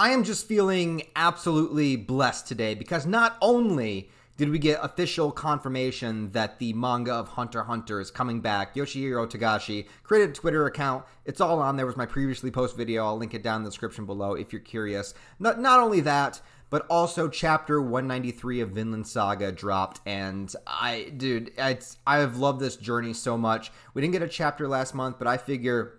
I am just feeling absolutely blessed today because not only did we get official confirmation that the manga of Hunter x Hunter is coming back. Yoshihiro Togashi created a Twitter account. It's all on there. It was my previously posted video. I'll link it down in the description below if you're curious. Not only that, but also chapter 193 of Vinland Saga dropped, and I've loved this journey so much. We didn't get a chapter last month, but I figure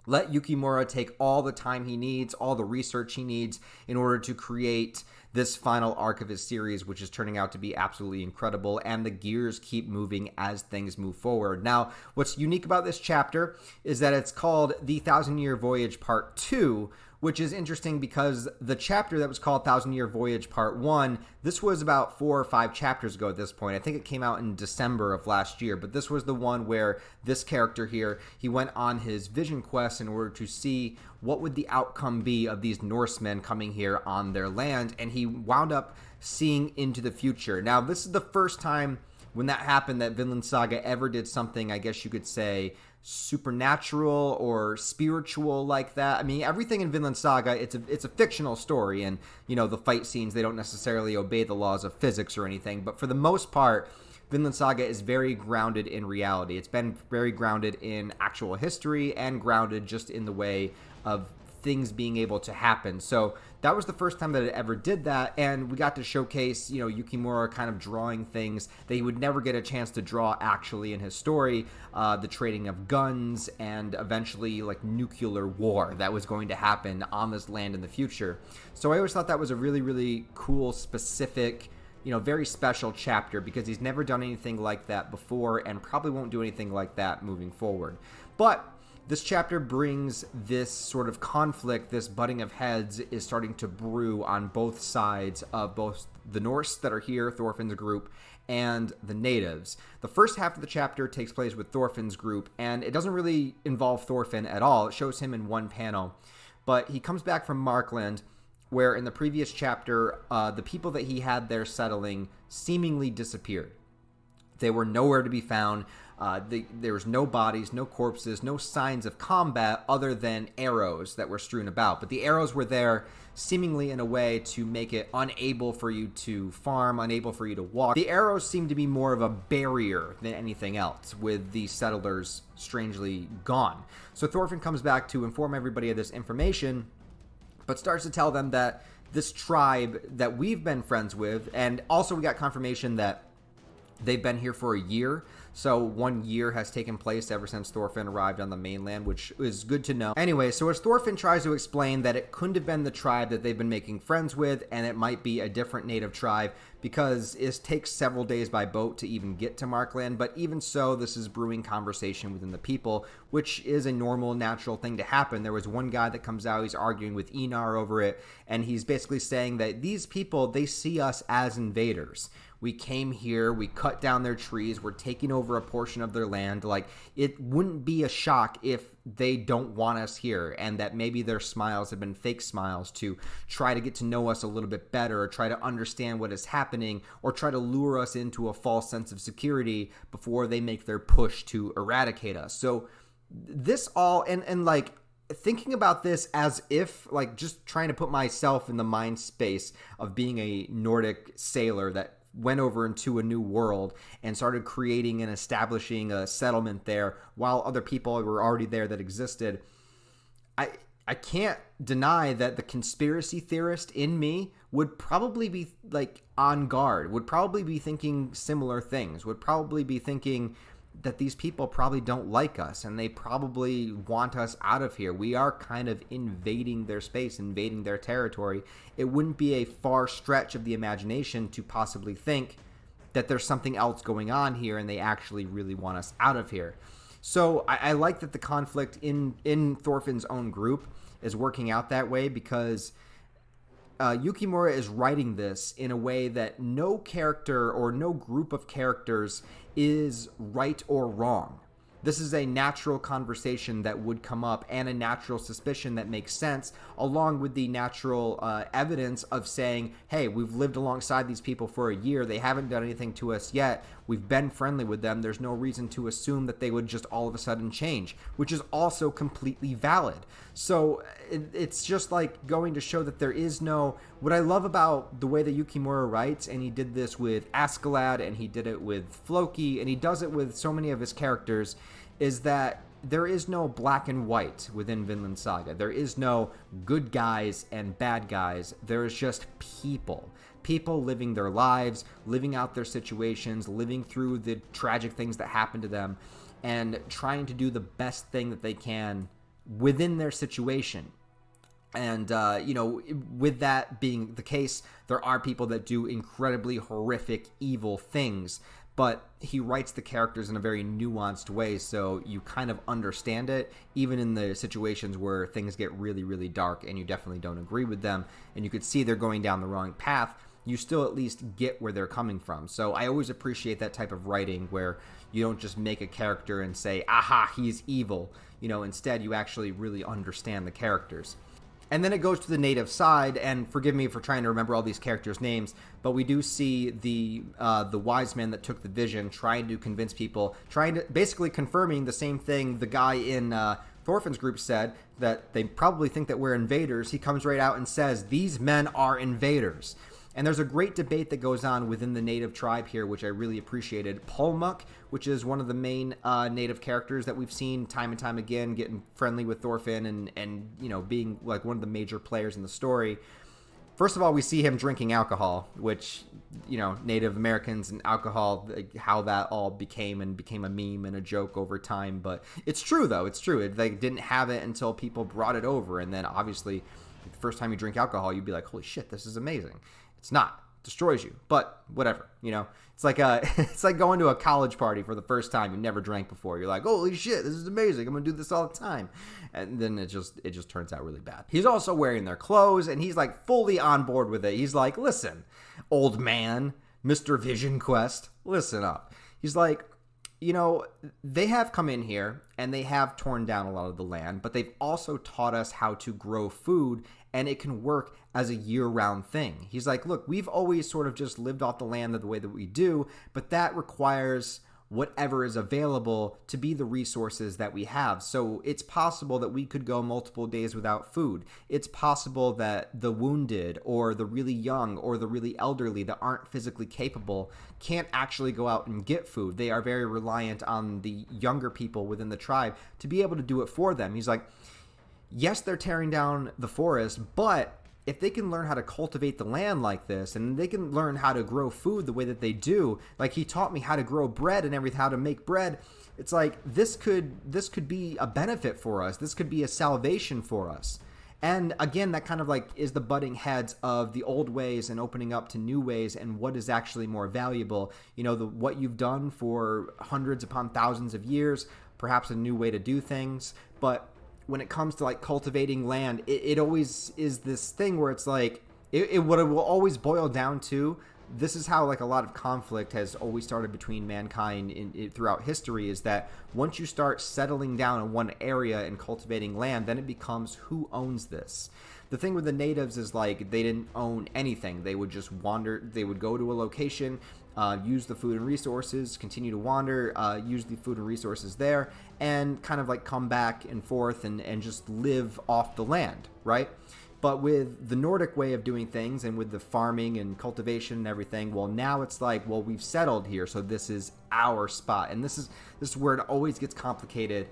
let Yukimura take all the time he needs, all the research he needs in order to create this final arc of his series, which is turning out to be absolutely incredible, and the gears keep moving as things move forward. Now, what's unique about this chapter is that it's called The Thousand Year Voyage Part 2, which is interesting because the chapter that was called Thousand Year Voyage Part 1, this was about 4 or 5 chapters ago at this point. I think it came out in December of last year, but this was the one where this character here, he went on his vision quest in order to see what would the outcome be of these Norsemen coming here on their land, and he wound up seeing into the future. Now, this is the first time when that happened that Vinland Saga ever did something, I guess you could say, supernatural or spiritual like that. I mean, everything in Vinland Saga, it's a fictional story, and you know, the fight scenes, they don't necessarily obey the laws of physics or anything, but for the most part, Vinland Saga is very grounded in reality. It's been very grounded in actual history and grounded just in the way of things being able to happen. So that was the first time that it ever did that, and we got to showcase, you know, Yukimura kind of drawing things that he would never get a chance to draw actually in his story, the trading of guns and eventually like nuclear war that was going to happen on this land in the future. So I always thought that was a really, really cool, specific, you know, very special chapter because he's never done anything like that before and probably won't do anything like that moving forward. But this chapter brings this sort of conflict, this butting of heads is starting to brew on both sides of both the Norse that are here, Thorfinn's group, and the natives. The first half of the chapter takes place with Thorfinn's group, and it doesn't really involve Thorfinn at all. It shows him in one panel. But he comes back from Markland, where in the previous chapter, the people that he had there settling seemingly disappeared. They were nowhere to be found. There was no bodies, no corpses, no signs of combat other than arrows that were strewn about. But the arrows were there seemingly in a way to make it unable for you to farm, unable for you to walk. The arrows seem to be more of a barrier than anything else, with the settlers strangely gone. So Thorfinn comes back to inform everybody of this information, but starts to tell them that this tribe that we've been friends with, and also we got confirmation that they've been here for a year, so 1 year has taken place ever since Thorfinn arrived on the mainland, which is good to know. Anyway, so as Thorfinn tries to explain that it couldn't have been the tribe that they've been making friends with, and it might be a different native tribe, because it takes several days by boat to even get to Markland, but even so, this is brewing conversation within the people, which is a normal, natural thing to happen. There was one guy that comes out, he's arguing with Einar over it, and he's basically saying that these people, they see us as invaders. We came here, we cut down their trees, we're taking over a portion of their land. Like, it wouldn't be a shock if they don't want us here, and that maybe their smiles have been fake smiles to try to get to know us a little bit better, or try to understand what is happening, or try to lure us into a false sense of security before they make their push to eradicate us. So this all, and like, thinking about this as if, like, just trying to put myself in the mind space of being a Nordic sailor that went over into a new world and started creating and establishing a settlement there while other people were already there that existed. I can't deny that the conspiracy theorist in me would probably be like on guard, would probably be thinking similar things, would probably be thinking that these people probably don't like us and they probably want us out of here. We are kind of invading their space, invading their territory. It wouldn't be a far stretch of the imagination to possibly think that there's something else going on here and they actually really want us out of here. So I like that the conflict in Thorfinn's own group is working out that way, because Yukimura is writing this in a way that no character or no group of characters is right or wrong. This is a natural conversation that would come up and a natural suspicion that makes sense, along with the natural evidence of saying, hey, we've lived alongside these people for a year. They haven't done anything to us yet. We've been friendly with them. There's no reason to assume that they would just all of a sudden change, which is also completely valid. So it's just like going to show that there is no... What I love about the way that Yukimura writes, and he did this with Askeladd, and he did it with Floki, and he does it with so many of his characters, is that there is no black and white within Vinland Saga. There is no good guys and bad guys. There is just people. People living their lives, living out their situations, living through the tragic things that happen to them, and trying to do the best thing that they can within their situation. And, with that being the case, there are people that do incredibly horrific, evil things, but he writes the characters in a very nuanced way, so you kind of understand it, even in the situations where things get really, really dark and you definitely don't agree with them, and you could see they're going down the wrong path. You still at least get where they're coming from. So I always appreciate that type of writing where you don't just make a character and say, aha, he's evil. Instead you actually really understand the characters. And then it goes to the native side, and forgive me for trying to remember all these characters' names, but we do see the wise man that took the vision trying to convince people, basically confirming the same thing the guy in Thorfinn's group said, that they probably think that we're invaders. He comes right out and says, these men are invaders. And there's a great debate that goes on within the native tribe here, which I really appreciated. Polmuk, which is one of the main native characters that we've seen time and time again, getting friendly with Thorfinn and being like one of the major players in the story. First of all, we see him drinking alcohol, which, Native Americans and alcohol, how that all became a meme and a joke over time. But it's true, though. It's true. They didn't have it until people brought it over. And then, obviously, the first time you drink alcohol, you'd be like, holy shit, this is amazing. It's not. It destroys you. But whatever, It's like it's like going to a college party for the first time. You never drank before. You're like, holy shit, this is amazing. I'm going to do this all the time. And then it just turns out really bad. He's also wearing their clothes, and he's like fully on board with it. He's like, listen, old man, Mr. Vision Quest, listen up. He's like, they have come in here and they have torn down a lot of the land, but they've also taught us how to grow food, and it can work as a year-round thing. He's like, look, we've always sort of just lived off the land the way that we do, but that requires whatever is available to be the resources that we have. So it's possible that we could go multiple days without food. It's possible that the wounded or the really young or the really elderly that aren't physically capable can't actually go out and get food. They are very reliant on the younger people within the tribe to be able to do it for them. He's like, yes, they're tearing down the forest, but if they can learn how to cultivate the land like this, and they can learn how to grow food the way that they do, like he taught me how to grow bread and everything, how to make bread, it's like this could be a benefit for us. This could be a salvation for us. And again, that kind of like is the butting heads of the old ways and opening up to new ways, and what is actually more valuable. What you've done for hundreds upon thousands of years, perhaps a new way to do things, but when it comes to like cultivating land, it always is this thing where it's like what it will always boil down to. This is how like a lot of conflict has always started between mankind throughout history, is that once you start settling down in one area and cultivating land, then it becomes who owns this. The thing with the natives is like they didn't own anything. They would just wander. They would go to a location, use the food and resources, continue to wander, use the food and resources there, and kind of like come back and forth and just live off the land, right? But with the Nordic way of doing things and with the farming and cultivation and everything, well, now it's like, well, we've settled here, so this is our spot. And this is where it always gets complicated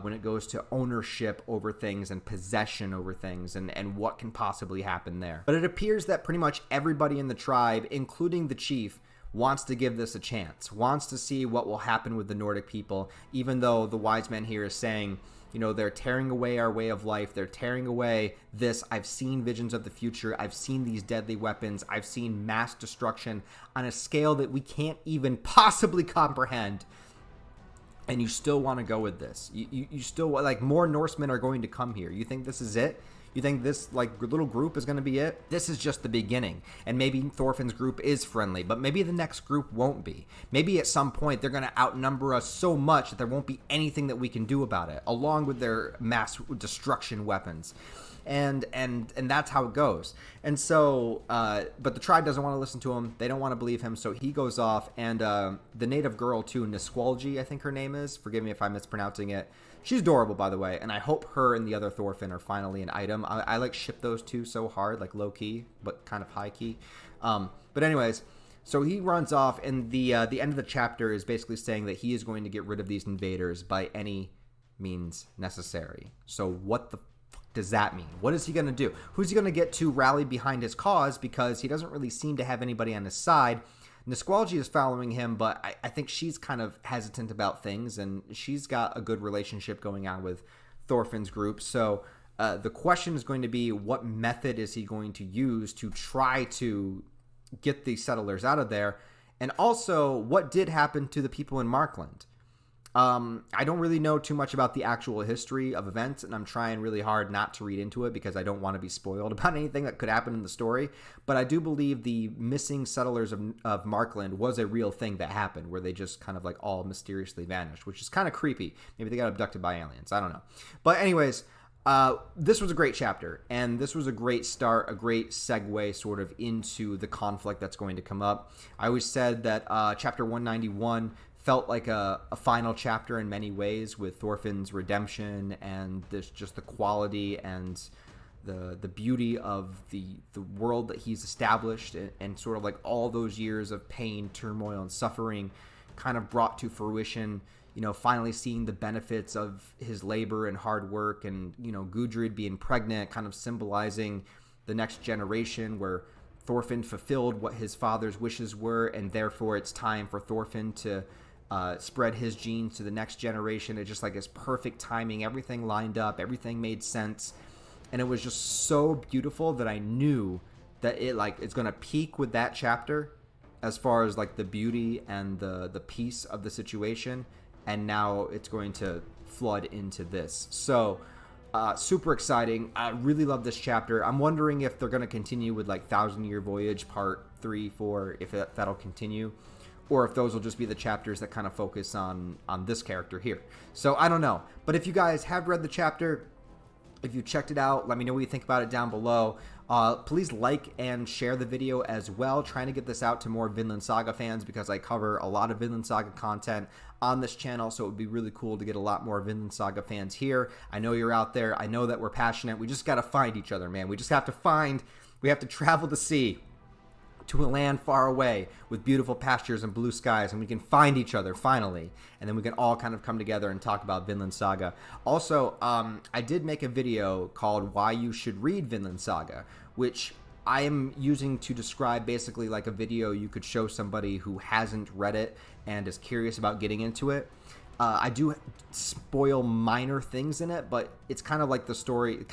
when it goes to ownership over things and possession over things and what can possibly happen there. But it appears that pretty much everybody in the tribe, including the chief, wants to give this a chance, wants to see what will happen with the Nordic people, even though the wise man here is saying, they're tearing away our way of life. They're tearing away this. I've seen visions of the future. I've seen these deadly weapons. I've seen mass destruction on a scale that we can't even possibly comprehend. And you still want to go with this. You still, like, more Norsemen are going to come here. You think this is it? You think this, like, little group is going to be it? This is just the beginning. And maybe Thorfinn's group is friendly, but maybe the next group won't be. Maybe at some point they're going to outnumber us so much that there won't be anything that we can do about it, along with their mass destruction weapons. and that's how it goes. And so, but the tribe doesn't want to listen to him. They don't want to believe him. So he goes off, and the native girl too, Nisqualji, I think her name is. Forgive me if I'm mispronouncing it. She's adorable, by the way, and I hope her and the other Thorfinn are finally an item. I like ship those two so hard, like low key, but kind of high key. But anyways, so he runs off, and the end of the chapter is basically saying that he is going to get rid of these invaders by any means necessary. So what the fuck does that mean? What is he going to do? Who's he going to get to rally behind his cause? Because he doesn't really seem to have anybody on his side. Nisqualji is following him, but I think she's kind of hesitant about things, and she's got a good relationship going on with Thorfinn's group. So the question is going to be, what method is he going to use to try to get these settlers out of there? And also, what did happen to the people in Markland? I don't really know too much about the actual history of events, and I'm trying really hard not to read into it because I don't want to be spoiled about anything that could happen in the story. But I do believe the missing settlers of Markland was a real thing that happened, where they just kind of like all mysteriously vanished, which is kind of creepy. Maybe they got abducted by aliens. I don't know. But anyways, this was a great chapter, and this was a great start, a great segue sort of into the conflict that's going to come up. I always said that chapter 191 felt like a final chapter in many ways, with Thorfinn's redemption and this just the quality and the beauty of the world that he's established, and sort of like all those years of pain, turmoil, and suffering kind of brought to fruition. You know, finally seeing the benefits of his labor and hard work, and, you know, Gudrid being pregnant, kind of symbolizing the next generation, where Thorfinn fulfilled what his father's wishes were, and therefore it's time for Thorfinn to spread his genes to the next generation. It just like is perfect timing. Everything lined up. Everything made sense. And it was just so beautiful that I knew that it's going to peak with that chapter as far as like the beauty and the peace of the situation. And now it's going to flood into this. So super exciting. I really love this chapter. I'm wondering if they're going to continue with like 1,000-Year Voyage part 3, 4, if that'll continue, or if those will just be the chapters that kind of focus on this character here. So I don't know. But if you guys have read the chapter, if you checked it out, let me know what you think about it down below. Please like and share the video as well. Trying to get this out to more Vinland Saga fans, because I cover a lot of Vinland Saga content on this channel, so it would be really cool to get a lot more Vinland Saga fans here. I know you're out there. I know that we're passionate. We just got to find each other, man. We have to travel the sea to a land far away with beautiful pastures and blue skies, and we can find each other finally, and then we can all kind of come together and talk about Vinland Saga. Also, I did make a video called Why You Should Read Vinland Saga, which I am using to describe basically like a video you could show somebody who hasn't read it and is curious about getting into it. I do spoil minor things in it, but it's kind of like the story,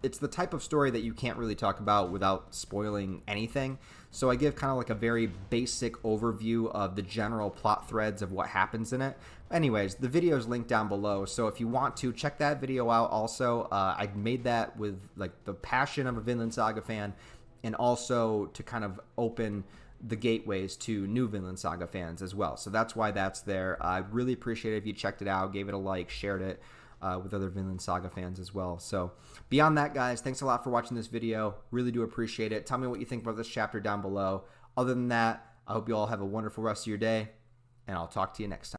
it's the type of story that you can't really talk about without spoiling anything. So I give kind of like a very basic overview of the general plot threads of what happens in it. Anyways, the video is linked down below, so if you want to, check that video out also. I made that with like the passion of a Vinland Saga fan, and also to kind of open the gateways to new Vinland Saga fans as well. So that's why that's there. I really appreciate it if you checked it out, gave it a like, shared it with other Vinland Saga fans as well. So beyond that, guys, thanks a lot for watching this video. Really do appreciate it. Tell me what you think about this chapter down below. Other than that, I hope you all have a wonderful rest of your day, and I'll talk to you next time.